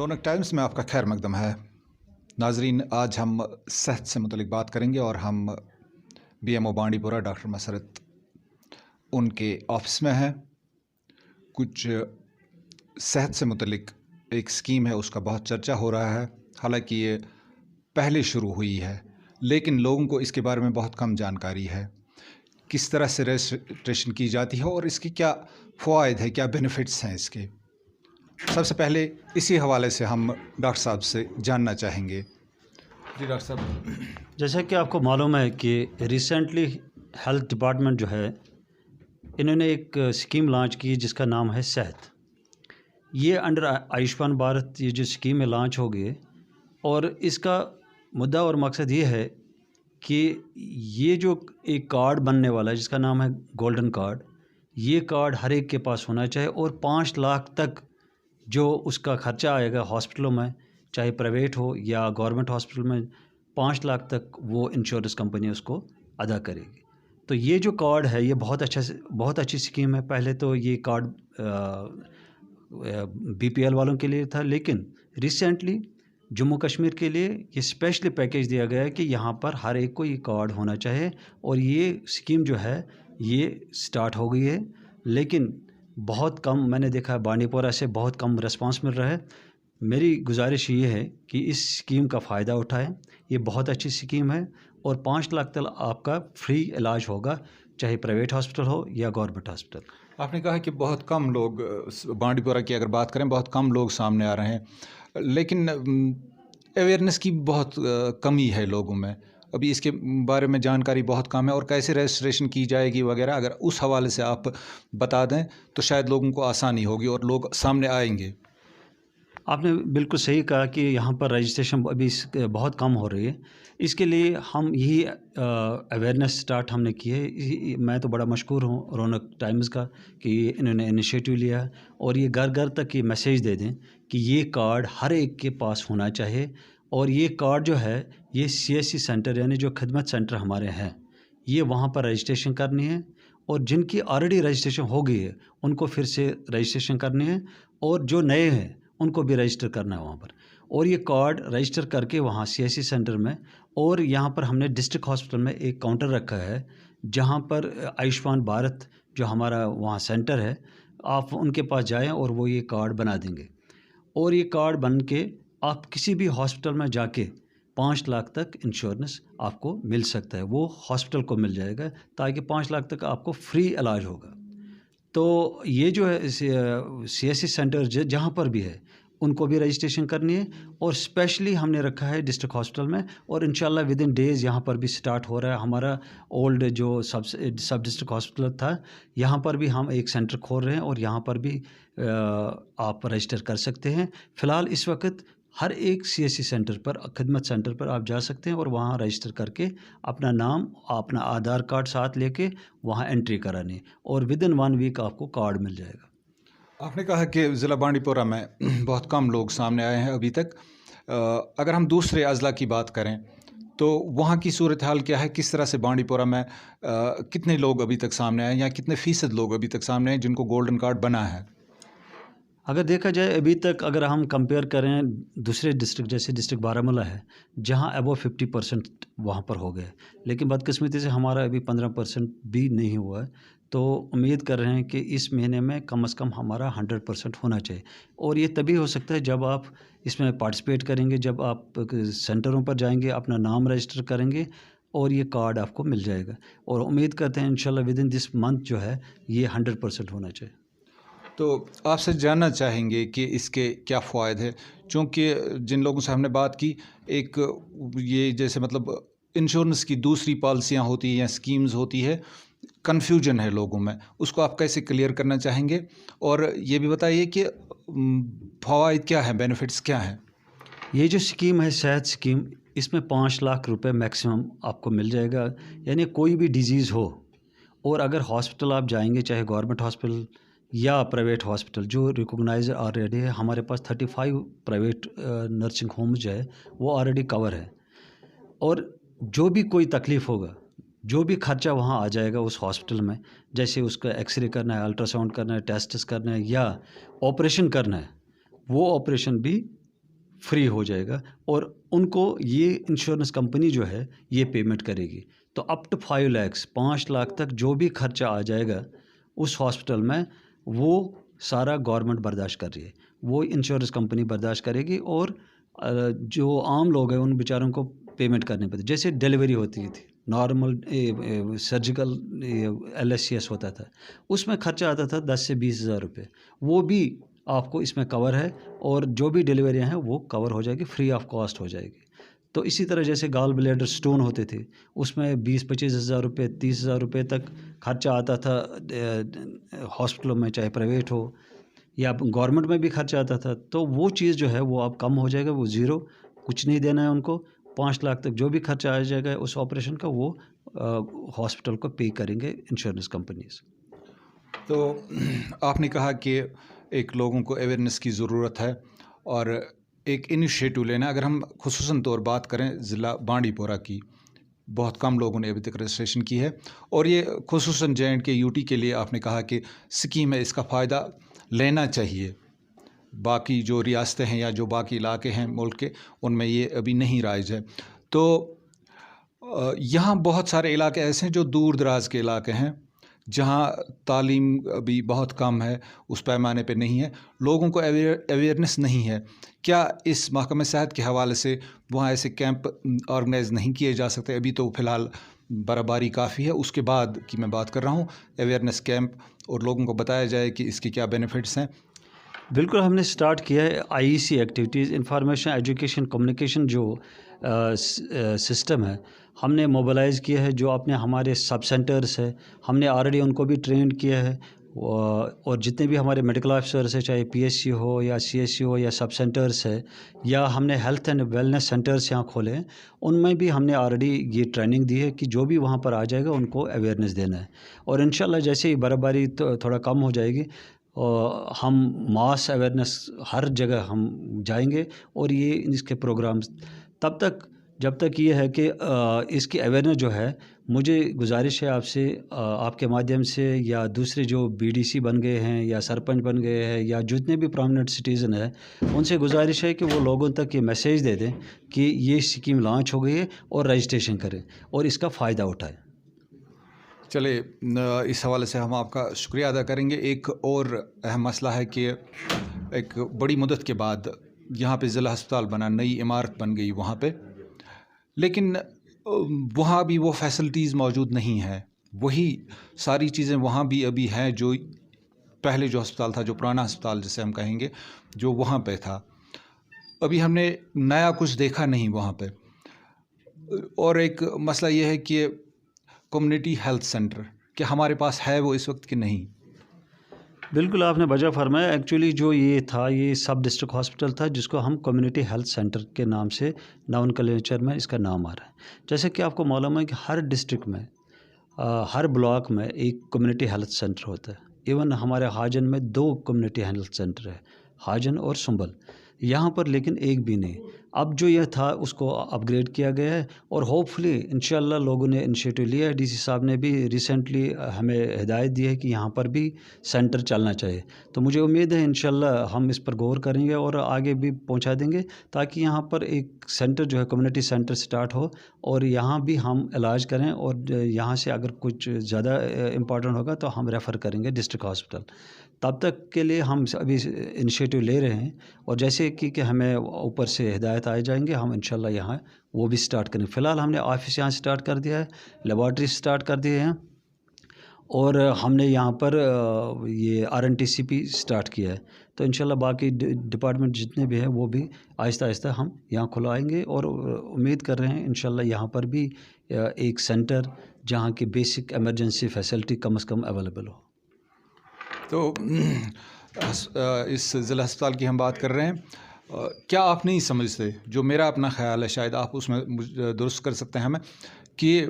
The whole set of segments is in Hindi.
रौनक टाइम्स में आपका खैर मकदम है। नाजरीन, आज हम सेहत से मुतलिक बात करेंगे और हम बीएमओ बांडीपुरा डॉक्टर मसरत उनके ऑफिस में हैं। कुछ सेहत से मुतलिक एक स्कीम है, उसका बहुत चर्चा हो रहा है। हालांकि ये पहले शुरू हुई है, लेकिन लोगों को इसके बारे में बहुत कम जानकारी है। किस तरह से रजिस्ट्रेशन की जाती है और इसकी क्या फ़वाइद है, क्या बेनिफिट्स हैं इसके। सबसे पहले इसी हवाले से हम डॉक्टर साहब से जानना चाहेंगे। जी डॉक्टर साहब, जैसा कि आपको मालूम है कि रिसेंटली हेल्थ डिपार्टमेंट जो है, इन्होंने एक स्कीम लॉन्च की जिसका नाम है सेहत। ये अंडर आयुष्मान भारत ये जो स्कीम है लॉन्च हो गई, और इसका मुद्दा और मकसद ये है कि ये जो एक कार्ड बनने वाला है जिसका नाम है गोल्डन कार्ड, ये कार्ड हर एक के पास होना चाहिए और 5 लाख तक जो उसका ख़र्चा आएगा हॉस्पिटलों में, चाहे प्राइवेट हो या गवर्नमेंट हॉस्पिटल में, 5 लाख तक वो इंश्योरेंस कंपनी उसको अदा करेगी। तो ये जो कार्ड है ये बहुत अच्छी स्कीम है। पहले तो ये कार्ड बीपीएल वालों के लिए था, लेकिन रिसेंटली जम्मू कश्मीर के लिए ये स्पेशली पैकेज दिया गया है कि यहाँ पर हर एक को ये कार्ड होना चाहिए। और ये स्कीम जो है ये स्टार्ट हो गई है, लेकिन बहुत कम मैंने देखा है, बांडीपुरा से बहुत कम रिस्पांस मिल रहा है। मेरी गुजारिश ये है कि इस स्कीम का फ़ायदा उठाएं। ये बहुत अच्छी स्कीम है और 5 लाख तक आपका फ्री इलाज होगा, चाहे प्राइवेट हॉस्पिटल हो या गवर्नमेंट हॉस्पिटल। आपने कहा कि बहुत कम लोग, बांडीपुरा की अगर बात करें, बहुत कम लोग सामने आ रहे हैं, लेकिन अवेयरनेस की बहुत कमी है लोगों में। अभी इसके बारे में जानकारी बहुत कम है और कैसे रजिस्ट्रेशन की जाएगी वगैरह, अगर उस हवाले से आप बता दें तो शायद लोगों को आसानी होगी और लोग सामने आएंगे। आपने बिल्कुल सही कहा कि यहाँ पर रजिस्ट्रेशन अभी बहुत कम हो रही है। इसके लिए हम यही अवेयरनेस स्टार्ट हमने की है। मैं तो बड़ा मशकूर हूँ रौनक टाइम्स का कि इन्होंने इनिशिएटिव लिया है और ये घर घर तक ये मैसेज दे दें कि ये कार्ड हर एक के पास होना चाहिए। और ये कार्ड जो है ये सीएससी सेंटर यानी जो खिदमत सेंटर हमारे हैं, ये वहाँ पर रजिस्ट्रेशन करनी है। और जिनकी ऑलरेडी रजिस्ट्रेशन हो गई है उनको फिर से रजिस्ट्रेशन करनी है, और जो नए हैं उनको भी रजिस्टर करना है वहाँ पर। और ये कार्ड रजिस्टर करके वहाँ सीएससी सेंटर में, और यहाँ पर हमने डिस्ट्रिक्ट हॉस्पिटल में एक काउंटर रखा है जहाँ पर आयुष्मान भारत जो हमारा वहाँ सेंटर है, आप उनके पास जाएं और वो ये कार्ड बना देंगे। और ये कार्ड बन के आप किसी भी हॉस्पिटल में जाके 5 लाख तक इंश्योरेंस आपको मिल सकता है, वो हॉस्पिटल को मिल जाएगा, ताकि 5 लाख तक आपको फ्री इलाज होगा। तो ये जो है सीएससी सेंटर जहाँ पर भी है उनको भी रजिस्ट्रेशन करनी है, और स्पेशली हमने रखा है डिस्ट्रिक्ट हॉस्पिटल में। और इंशाल्लाह विद इन डेज़ यहाँ पर भी स्टार्ट हो रहा है। हमारा ओल्ड जो सब डिस्ट्रिक्ट हॉस्पिटल था, यहाँ पर भी हम एक सेंटर खोल रहे हैं और यहाँ पर भी आप रजिस्टर कर सकते हैं। फ़िलहाल इस वक्त हर एक सीएससी सेंटर पर, खिदमत सेंटर पर आप जा सकते हैं और वहाँ रजिस्टर करके अपना नाम, अपना आधार कार्ड साथ लेके वहाँ एंट्री करानी, और विद इन 1 वीक आपको कार्ड मिल जाएगा। आपने कहा कि ज़िला बांडीपुरा में बहुत कम लोग सामने आए हैं अभी तक। अगर हम दूसरे अज़ला की बात करें तो वहाँ की सूरत हाल क्या है? किस तरह से बांडीपुरा में कितने लोग अभी तक सामने आए, या कितने फ़ीसद लोग अभी तक सामने आए जिनको गोल्डन कार्ड बना है? अगर देखा जाए अभी तक, अगर हम कंपेयर करें दूसरे डिस्ट्रिक्ट, जैसे डिस्ट्रिक्ट बारामूला है जहां अबव 50% वहां पर हो गए, लेकिन बदकिस्मती से हमारा अभी 15% भी नहीं हुआ है। तो उम्मीद कर रहे हैं कि इस महीने में कम से कम हमारा 100% होना चाहिए। और ये तभी हो सकता है जब आप इसमें पार्टिसिपेट करेंगे, जब आप सेंटरों पर जाएंगे, अपना नाम रजिस्टर करेंगे और ये कार्ड आपको मिल जाएगा। और उम्मीद करते हैं इंशाल्लाह विद इन दिस मंथ जो है ये 100% होना चाहिए। तो आपसे जानना चाहेंगे कि इसके क्या फ़वाइद हैं, क्योंकि जिन लोगों से हमने बात की, एक ये जैसे मतलब इंश्योरेंस की दूसरी पॉलिसियाँ होती हैं या स्कीम्स होती है, कन्फ्यूजन है लोगों में, उसको आप कैसे क्लियर करना चाहेंगे? और ये भी बताइए कि फ़वाइद क्या हैं, बेनिफिट्स क्या हैं? ये जो स्कीम है सेहत स्कीम, इसमें 5 लाख रुपए मैक्सिमम आपको मिल जाएगा। यानी कोई भी डिजीज़ हो, और अगर हॉस्पिटल आप जाएंगे, चाहे गवर्नमेंट हॉस्पिटल या प्राइवेट हॉस्पिटल जो रिकॉग्नाइज ऑलरेडी है, हमारे पास 35 प्राइवेट नर्सिंग होम्स जो है वो ऑलरेडी कवर है। और जो भी कोई तकलीफ़ होगा, जो भी खर्चा वहाँ आ जाएगा उस हॉस्पिटल में, जैसे उसका एक्सरे करना है, अल्ट्रासाउंड करना है, टेस्ट करना है या ऑपरेशन करना है, वो ऑपरेशन भी फ्री हो जाएगा और उनको ये इंश्योरेंस कंपनी जो है ये पेमेंट करेगी। तो अप टू 5 लाख 5 लाख तक जो भी खर्चा आ जाएगा उस हॉस्पिटल में, वो सारा गवर्नमेंट बर्दाश्त कर रही है, वो इंश्योरेंस कंपनी बर्दाश्त करेगी। और जो आम लोग हैं उन बेचारों को पेमेंट करनी पड़ती, जैसे डिलीवरी होती थी नॉर्मल सर्जिकल LSCS होता था, उसमें खर्चा आता था 10 से 20 हज़ार रुपये, वो भी आपको इसमें कवर है और जो भी डिलीवरियाँ हैं वो कवर हो जाएगी, फ्री ऑफ कॉस्ट हो जाएगी। तो इसी तरह जैसे गॉल ब्लैडर स्टोन होते थे, उसमें 20-25 हज़ार रुपये 30 हज़ार रुपये तक खर्चा आता था हॉस्पिटलों में, चाहे प्राइवेट हो या गवर्नमेंट में भी खर्चा आता था। तो वो चीज़ जो है वो अब कम हो जाएगा, वो ज़ीरो, कुछ नहीं देना है उनको। 5 लाख तक जो भी खर्चा आ जाएगा उस ऑपरेशन का, वो हॉस्पिटल को पे करेंगे इंश्योरेंस कंपनीज़। तो आपने कहा कि एक लोगों को अवेयरनेस की ज़रूरत है और एक इनिशिएटिव लेना। अगर हम खुसूसन तौर बात करें ज़िला बांडीपोरा की, बहुत कम लोगों ने अभी तक रजिस्ट्रेशन की है और ये खुसूसन J&K UT के लिए आपने कहा कि स्कीम है, इसका फ़ायदा लेना चाहिए। बाकी जो रियासतें हैं या जो बाकी इलाके हैं मुल्क के, उनमें ये अभी नहीं राइज है। तो यहाँ बहुत सारे इलाके ऐसे हैं जो दूर दराज के इलाके हैं, जहाँ तालीम अभी बहुत कम है, उस पैमाने पे नहीं है, लोगों को अवेयरनेस नहीं है। क्या इस महकमे सेहत के हवाले से वहाँ ऐसे कैंप ऑर्गेनाइज नहीं किए जा सकते? अभी तो फ़िलहाल बर्फ़बारी काफ़ी है, उसके बाद की मैं बात कर रहा हूँ, अवेयरनेस कैंप, और लोगों को बताया जाए कि इसके क्या बेनिफिट्स हैं। बिल्कुल, हमने स्टार्ट किया है IEC activities, information education communication जो सिस्टम है, हमने मोबिलाइज़ किया है। जो अपने हमारे सब सेंटर्स है, हमने ऑलरेडी उनको भी ट्रेन किया है। और जितने भी हमारे मेडिकल ऑफिसर्स हैं, चाहे PSC हो या CSC हो या सब सेंटर्स है, या हमने हेल्थ एंड वेलनेस सेंटर्स यहाँ खोले हैं, उनमें भी हमने ऑलरेडी ये ट्रेनिंग दी है कि जो भी वहाँ पर आ जाएगा उनको अवेयरनेस देना है। और इंशाल्लाह जैसे ही बर्फ़बारी तो थोड़ा कम हो जाएगी, हम मास अवेयरनेस हर जगह हम जाएंगे और ये इसके प्रोग्राम्स तब तक, जब तक ये है कि इसकी अवेयरनेस जो है, मुझे गुजारिश है आपसे, आपके माध्यम से या दूसरे जो BDC बन गए हैं या सरपंच बन गए हैं या जितने भी प्रोमिनेंट सिटीज़न है, उनसे गुजारिश है कि वो लोगों तक ये मैसेज दे दें कि ये स्कीम लॉन्च हो गई है और रजिस्ट्रेशन करें और इसका फ़ायदा उठाएं। चले, इस हवाले से हम आपका शुक्रिया अदा करेंगे। एक और अहम मसला है कि एक बड़ी मुद्दत के बाद यहाँ पे ज़िला अस्पताल बना, नई इमारत बन गई वहाँ पे, लेकिन वहाँ भी वो फैसिलिटीज़ मौजूद नहीं है। वही सारी चीज़ें वहाँ भी अभी हैं जो पहले जो अस्पताल था, जो पुराना अस्पताल जिसे हम कहेंगे, जो वहाँ पे था। अभी हमने नया कुछ देखा नहीं वहाँ पे। और एक मसला ये है कि कम्युनिटी हेल्थ सेंटर, क्या हमारे पास है वो इस वक्त कि नहीं? बिल्कुल, आपने वजह फरमाया। एक्चुअली जो ये था, ये सब डिस्ट्रिक्ट हॉस्पिटल था, जिसको हम कम्युनिटी हेल्थ सेंटर के नाम से नॉमेनक्लेचर में इसका नाम आ रहा है। जैसे कि आपको मालूम है कि हर डिस्ट्रिक्ट में, हर ब्लॉक में एक कम्युनिटी हेल्थ सेंटर होता है। इवन हमारे हाजन में 2 कम्युनिटी हेल्थ सेंटर है, हाजन और सुंबल। यहाँ पर लेकिन एक भी नहीं। अब जो यह था उसको अपग्रेड किया गया है और होपफुली इंशाल्लाह लोगों ने इनिशिएटिव लिया है। DC साहब ने भी रिसेंटली हमें हिदायत दी है कि यहाँ पर भी सेंटर चलना चाहिए। तो मुझे उम्मीद है इंशाल्लाह हम इस पर गौर करेंगे और आगे भी पहुँचा देंगे, ताकि यहाँ पर एक सेंटर जो है कम्युनिटी सेंटर स्टार्ट हो और यहाँ भी हम इलाज करें। और यहाँ से अगर कुछ ज़्यादा इम्पोर्टेंट होगा तो हम रेफ़र करेंगे डिस्ट्रिक्ट हॉस्पिटल। तब तक के लिए हम अभी इनिशिएटिव ले रहे हैं और जैसे कि हमें ऊपर से हिदायत आ जाएंगे, हम इंशाल्लाह यहाँ वो भी स्टार्ट करेंगे। फ़िलहाल हमने ऑफिस यहाँ स्टार्ट कर दिया है, लेबॉर्ट्री स्टार्ट कर दिए हैं और हमने यहाँ पर ये RNTCP स्टार्ट किया है। तो इंशाल्लाह बाकी डिपार्टमेंट जितने भी हैं वो भी आहिस्ता आहिस्ता हम यहाँ खुलवाएंगे और उम्मीद कर रहे हैं इंशाल्लाह यहाँ पर भी एक सेंटर जहाँ की बेसिक इमरजेंसी फैसिलिटी कम से कम अवेलेबल हो। तो इस ज़िला अस्पताल की हम बात कर रहे हैं। क्या आप नहीं समझते, जो मेरा अपना ख़्याल है, शायद आप उसमें दुरुस्त कर सकते हैं हमें, कि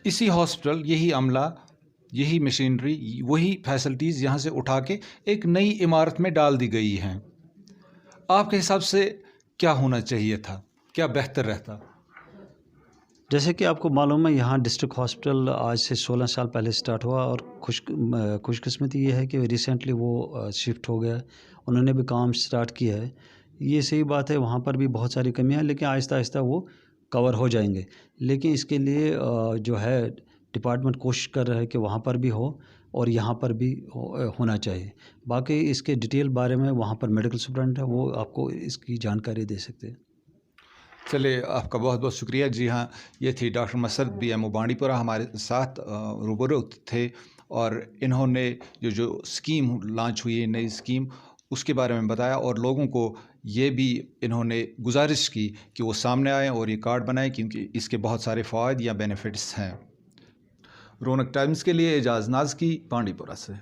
इसी हॉस्पिटल, यही अमला, यही मशीनरी, वही फैसिलिटीज़ यहाँ से उठा के एक नई इमारत में डाल दी गई हैं? आपके हिसाब से क्या होना चाहिए था, क्या बेहतर रहता? जैसे कि आपको मालूम है, यहाँ डिस्ट्रिक्ट हॉस्पिटल आज से 16 साल पहले स्टार्ट हुआ और खुशकिस्मती ये है कि रिसेंटली वो शिफ्ट हो गया। उन्होंने भी काम स्टार्ट किया है। ये सही बात है, वहाँ पर भी बहुत सारी कमियाँ हैं, लेकिन आहिस्ता-आहिस्ता वो कवर हो जाएँगे। लेकिन इसके लिए जो है डिपार्टमेंट कोशिश कर रहा है कि वहाँ पर भी हो और यहाँ पर भी होना चाहिए। बाकी इसके डिटेल बारे में वहाँ पर मेडिकल सुपरिटेंडेंट है, वो आपको इसकी जानकारी दे सकते हैं। चलिए, आपका बहुत बहुत शुक्रिया। जी हाँ, ये थी डॉक्टर मसरत BMO बांडीपुरा हमारे साथ रूबरू थे और इन्होंने जो स्कीम लॉन्च हुई है, नई स्कीम, उसके बारे में बताया और लोगों को ये भी इन्होंने गुजारिश की कि वो सामने आएँ और ये कार्ड बनाएँ, क्योंकि इसके बहुत सारे फ़वाइद या बेनिफिट्स हैं। रौनक टाइम्स के लिए एजाज़ नाज़की, बांडीपुरा से।